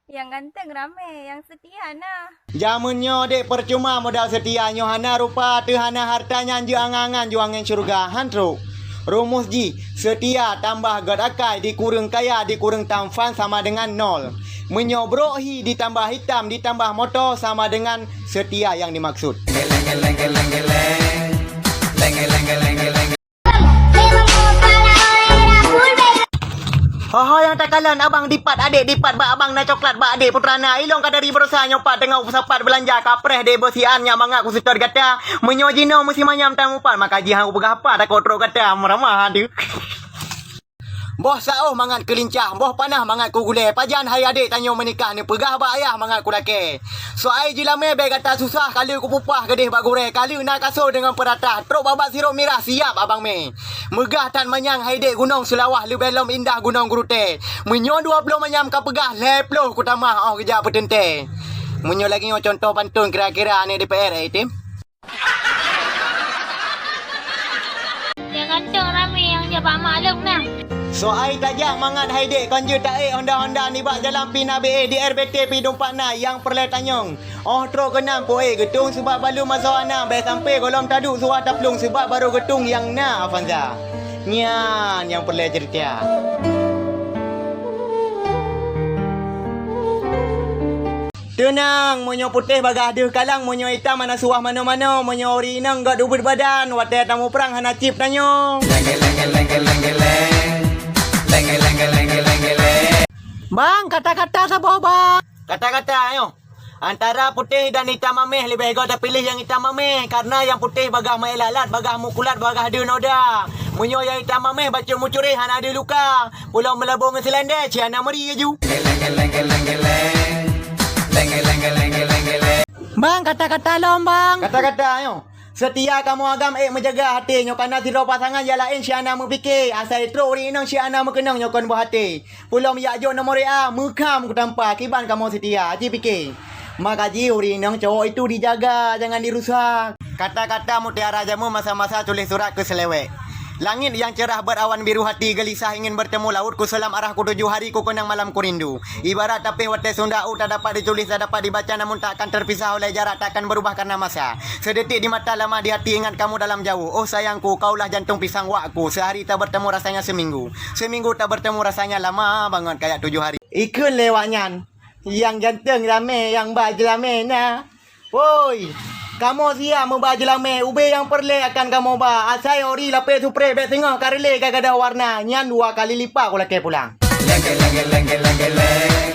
Yang ganteng rame, yang setia Hana. Jamunnya dek percuma modal setianya Hana rupa tu Hana hartanya angan-angan juangan syurga hantru. Rumus ji, setia tambah gadakai dikurang kaya dikurang tamfan sama dengan nol. Menyobrohi ditambah hitam ditambah motor sama dengan setia yang dimaksud. Haha yang tak kalan abang dipat adik dipat bak abang na coklat bak adik putrana ilong kadari berusaha nyopat tengah usapat belanja kapreh de bersiannya mangak ku sitor kata menyojino mesti manyam tamupan maka jihan ku pegah apa tak kontrol kata meramah tu. Boh sauh mangat kelincah, boh panah mangat ku gulai. Pajan hai adik tanyo menikah ni pegah bak ayah mangat ku laki. So ai jilame be kata susah kali ku pupah gedeh bak gure. Kali nak kasur dengan peratah. Truk babak sirup merah siap abang me. Megah tan manyang hai dek gunung Selawah lebelom indah gunung Gurute. Menyo 20 manyam ka pegah leploh ku tamah oh kejap petente. Menyo lagi contoh pantun kira-kira ni DPR tim. Yang ganteng rame yang jabak maklum nah. So ai tajak mangat hai dek konju tae Honda ni bak jalan pina BA di RBT P24 na yang perle tanyong. Oh tro kenam poe getung sebab balu masa ana be sampai golom taduk suah taplung sebab baru getung yang na Afanza. Nyan yang perle cerita. Tenang, monyo putih bagah deuh kalang, monyo hitam mana suah mana-mana, monyo ori nang gak dubur badan, wadah tamu perang hana cip tanyo. Bang, kata-kata sabar bang. Kata-kata ayo. Antara putih dan hitam mameh lebih baik kau pilih yang hitam mameh karena yang putih bagah mai lalat, bagah mukulat, bagah ada noda. Munyo yang hitam mameh baca mucuri hana ada luka. Pulau melabung selendek, ciana meri aju. Bang, kata-kata lom bang. Kata-kata ayo. Setia kamu agam menjaga hati nyo kana tiro pasangan ya lain si ana mepikir asal tro ri nang si ana mekenang nyo kon buah hati. Pulau ya jo nomor A mukam ku tanpa kiban kamu setia aji fikir. Maka ji uri nang cowok itu dijaga jangan dirusak. Kata-kata mutiara jamu masa-masa tulis surat ke selewek. Langit yang cerah berawan biru hati gelisah ingin bertemu laut ku selam arah ku 7 hari ku kenang malam ku rindu. Ibarat tapih wate Sunda tak dapat ditulis tak dapat dibaca namun takkan terpisah oleh jarak takkan berubah karena masa. Sedetik di mata lama di hati ingat kamu dalam jauh. Oh sayangku kaulah jantung pisang wakku. Sehari tak bertemu rasanya seminggu. Seminggu tak bertemu rasanya lama banget kayak 7 hari. Ikut lewatnya. Yang jantung rame yang baju rame nah. Woi. Kamu siap membaju lame, ube yang perle akan kamu ba. Asai ori lape supre be tengah karile gagada warna. Nyan 2 kali lipat aku laki pulang. Lenge.